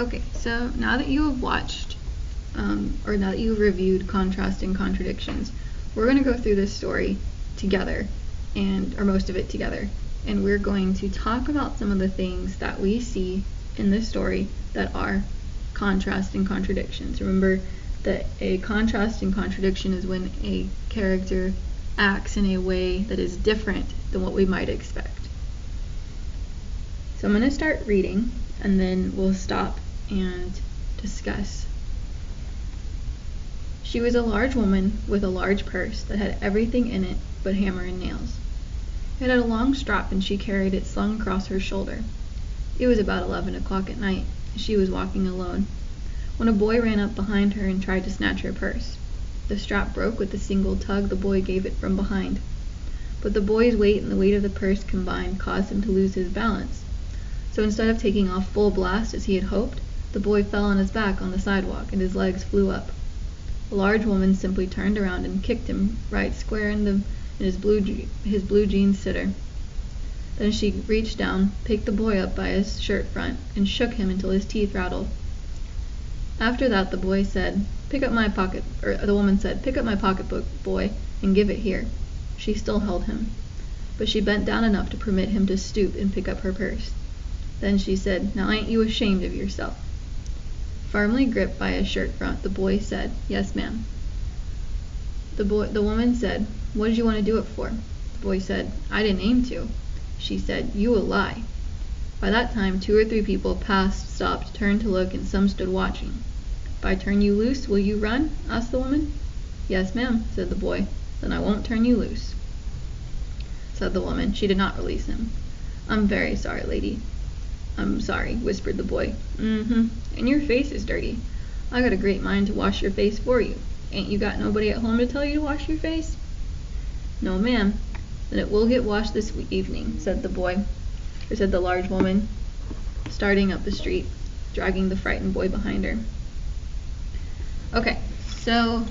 Okay, so now that you have watched, or now that you've reviewed Contrast and Contradictions, we're going to go through this story together, or most of it together, and we're going to talk about some of the things that we see in this story that are contrast and contradictions. Remember that a contrast and contradiction is when a character acts in a way that is different than what we might expect. So I'm going to start reading, and then we'll stop and discuss. She was a large woman with a large purse that had everything in it but hammer and nails. It had a long strap, and she carried it slung across her shoulder. It was about 11 o'clock at night, and she was walking alone, when a boy ran up behind her and tried to snatch her purse. The strap broke with a single tug the boy gave it from behind. But the boy's weight and the weight of the purse combined caused him to lose his balance. So instead of taking off full blast as he had hoped, the boy fell on his back on the sidewalk and his legs flew up. The large woman simply turned around and kicked him right square in his blue jeans sitter. Then she reached down, picked the boy up by his shirt front, and shook him until his teeth rattled. After that, the woman said, "Pick up my pocketbook, boy, and give it here." She still held him, but she bent down enough to permit him to stoop and pick up her purse. Then she said, "Now ain't you ashamed of yourself?" Firmly gripped by his shirt front, the boy said, "Yes, ma'am." The woman said, "What did you want to do it for?" The boy said, "I didn't aim to." She said, "You a lie." By that time, 2 or 3 people passed, stopped, turned to look, and some stood watching. "If I turn you loose, will you run?" asked the woman. "Yes, ma'am," said the boy. "Then I won't turn you loose," said the woman. She did not release him. "I'm very sorry, lady." "I'm sorry," whispered the boy. "And your face is dirty. I got a great mind to wash your face for you. Ain't you got nobody at home to tell you to wash your face?" "No, ma'am." "Then it will get washed this evening," said the large woman, starting up the street, dragging the frightened boy behind her. Okay, so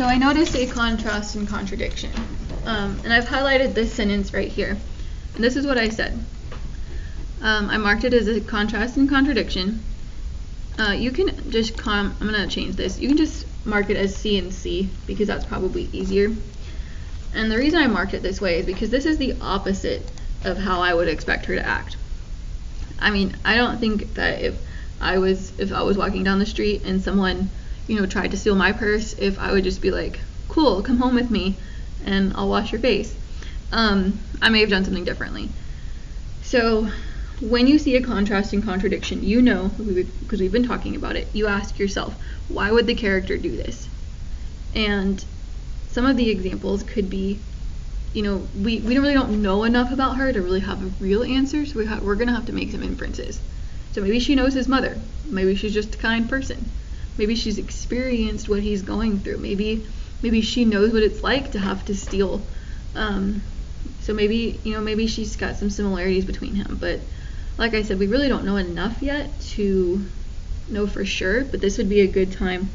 I noticed a contrast and contradiction, and I've highlighted this sentence right here, and this is what I said. I marked it as a contrast and contradiction. You can just I'm going to change this. You can just mark it as C and C because that's probably easier. And the reason I marked it this way is because this is the opposite of how I would expect her to act. I mean, I don't think that if I was walking down the street and someone, tried to steal my purse, if I would just be like, "Cool, come home with me and I'll wash your face." I may have done something differently. So when you see a contrast and contradiction, because we've been talking about it, you ask yourself, why would the character do this? And some of the examples could be, we really don't know enough about her to really have a real answer, so we're going to have to make some inferences. So maybe she knows his mother. Maybe she's just a kind person. Maybe she's experienced what he's going through. Maybe she knows what it's like to have to steal. So maybe she's got some similarities between him. But like I said, we really don't know enough yet to know for sure, but this would be a good time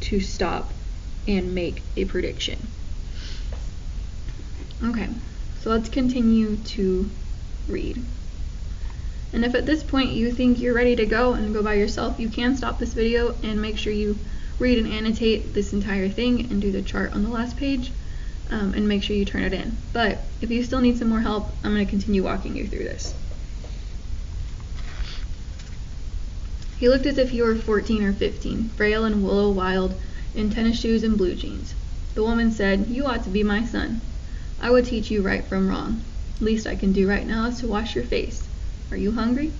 to stop and make a prediction. Okay, so let's continue to read. And if at this point you think you're ready to go and go by yourself, you can stop this video and make sure you read and annotate this entire thing and do the chart on the last page, and make sure you turn it in. But if you still need some more help, I'm going to continue walking you through this. He looked as if he were 14 or 15, frail and willow wild, in tennis shoes and blue jeans. The woman said, "You ought to be my son. I would teach you right from wrong. Least I can do right now is to wash your face. Are you hungry?"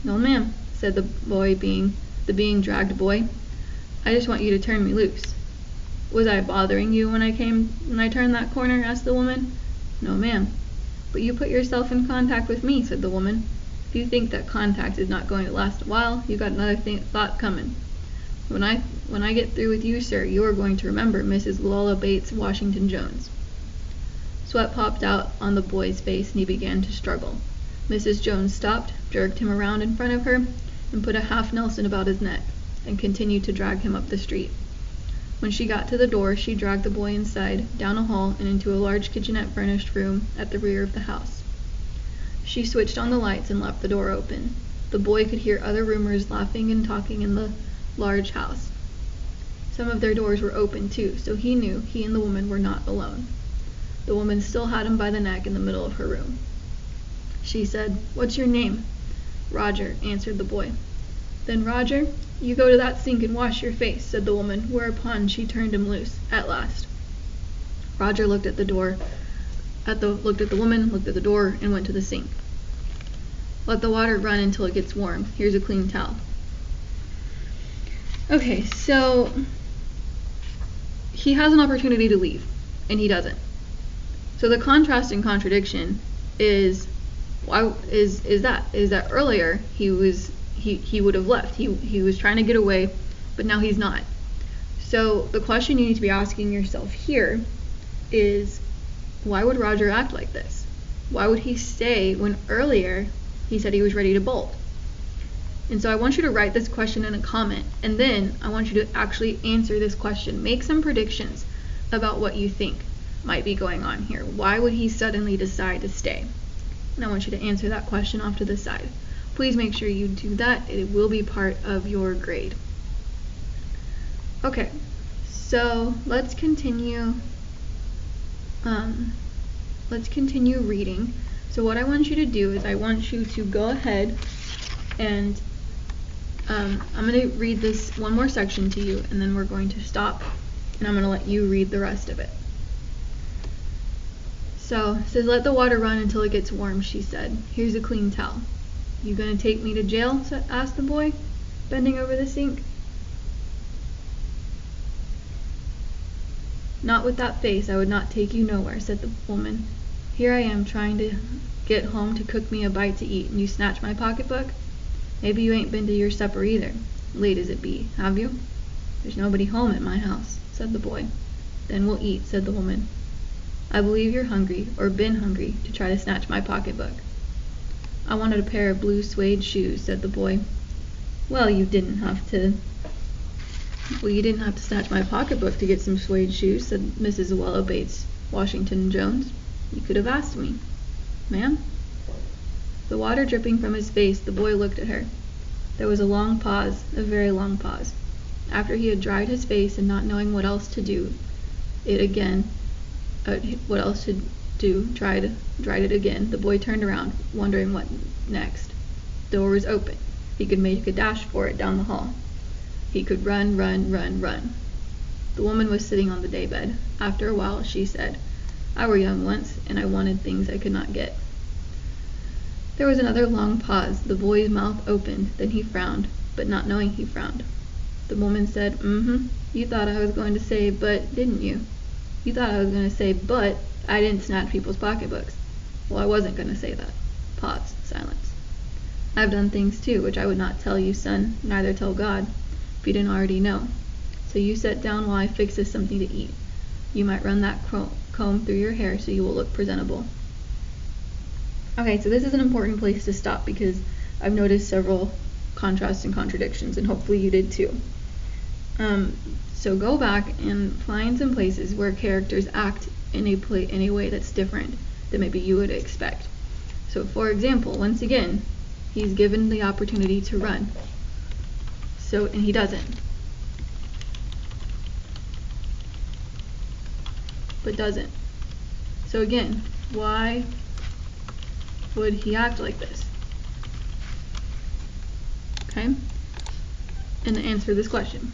"No, ma'am," said the being dragged boy. "I just want you to turn me loose." "Was I bothering you when I turned that corner?" asked the woman. "No, ma'am." "But you put yourself in contact with me," said the woman. "If you think that contact is not going to last a while, you got another thought coming. When I get through with you, sir, you are going to remember Mrs. Luella Bates Washington Jones." Sweat popped out on the boy's face and he began to struggle. Mrs. Jones stopped, jerked him around in front of her, and put a half Nelson about his neck, and continued to drag him up the street. When she got to the door, she dragged the boy inside, down a hall, and into a large kitchenette-furnished room at the rear of the house. She switched on the lights and left the door open. The boy could hear other roomers laughing and talking in the large house. Some of their doors were open too, so he knew he and the woman were not alone. The woman still had him by the neck in the middle of her room. She said, "What's your name?" "Roger," answered the boy. "Then, Roger, you go to that sink and wash your face," said the woman, whereupon she turned him loose, at last. Roger looked at the woman, looked at the door, and went to the sink. "Let the water run until it gets warm. Here's a clean towel." Okay, so he has an opportunity to leave, and he doesn't. So the contrast and contradiction is that earlier he would have left. He was trying to get away, but now he's not. So the question you need to be asking yourself here is, why would Roger act like this? Why would he stay when earlier he said he was ready to bolt? And so I want you to write this question in a comment, and then I want you to actually answer this question. Make some predictions about what you think might be going on here. Why would he suddenly decide to stay? And I want you to answer that question off to the side. Please make sure you do that. It will be part of your grade. Okay, so let's continue reading. So what I want you to do is I want you to go ahead and I'm going to read this one more section to you, and then we're going to stop, and I'm going to let you read the rest of it. So it says, "Let the water run until it gets warm," she said. "Here's a clean towel." "You gonna take me to jail?" asked the boy, bending over the sink. "Not with that face, I would not take you nowhere," said the woman. "Here I am trying to get home to cook me a bite to eat, and you snatch my pocketbook? Maybe you ain't been to your supper either, late as it be, have you?" "There's nobody home at my house," said the boy. "Then we'll eat," said the woman. "I believe you're hungry, or been hungry, to try to snatch my pocketbook." "I wanted a pair of blue suede shoes," said the boy. Well, you didn't have to snatch my pocketbook to get some suede shoes," said Mrs. Luella Bates Washington Jones. "You could have asked me." "Ma'am?" The water dripping from his face, the boy looked at her. There was a long pause, a very long pause. After he had dried his face and not knowing what else to do, dried it again, the boy turned around, wondering what next. The door was open. He could make a dash for it down the hall. He could run. The woman was sitting on the daybed. After a while, she said, "I were young once, and I wanted things I could not get." There was another long pause. The boy's mouth opened, then he frowned, but not knowing he frowned. The woman said, "You thought I was going to say, but, didn't you? You thought I was going to say, but I didn't snatch people's pocketbooks." "Well, I wasn't going to say that." Pause. Silence. "I've done things too, which I would not tell you, son, neither tell God, if you didn't already know. So you sit down while I fix us something to eat. You might run that comb through your hair so you will look presentable." Okay, so this is an important place to stop because I've noticed several contrasts and contradictions, and hopefully you did too. So go back and find some places where characters act in a way that's different than maybe you would expect. So for example, once again, he's given the opportunity to run. And he doesn't. But doesn't. So again, why would he act like this? Okay? And answer this question.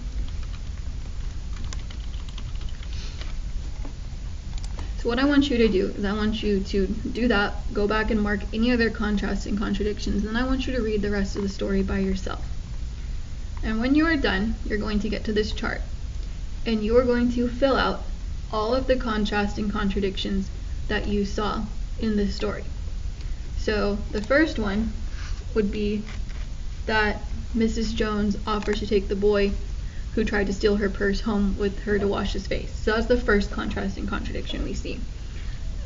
So what I want you to do is I want you to do that, go back and mark any other contrasts and contradictions, and then I want you to read the rest of the story by yourself. And when you are done, you're going to get to this chart, and you are going to fill out all of the contrasts and contradictions that you saw in this story. So the first one would be that Mrs. Jones offers to take the boy who tried to steal her purse home with her to wash his face. So that's the first contrast and contradiction we see.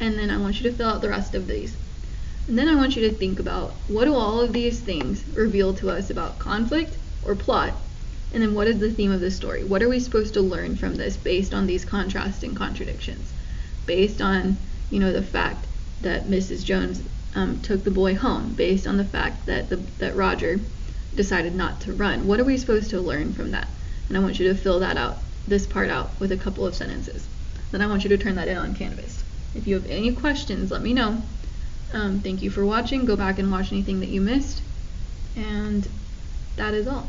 And then I want you to fill out the rest of these. And then I want you to think about, what do all of these things reveal to us about conflict or plot And then what is the theme of the story? What are we supposed to learn from this based on these contrasts and contradictions? Based on, the fact that Mrs. Jones took the boy home, based on the fact that that Roger decided not to run. What are we supposed to learn from that? And I want you to fill this part out with a couple of sentences. Then I want you to turn that in on Canvas. If you have any questions, let me know. Thank you for watching. Go back and watch anything that you missed. And that is all.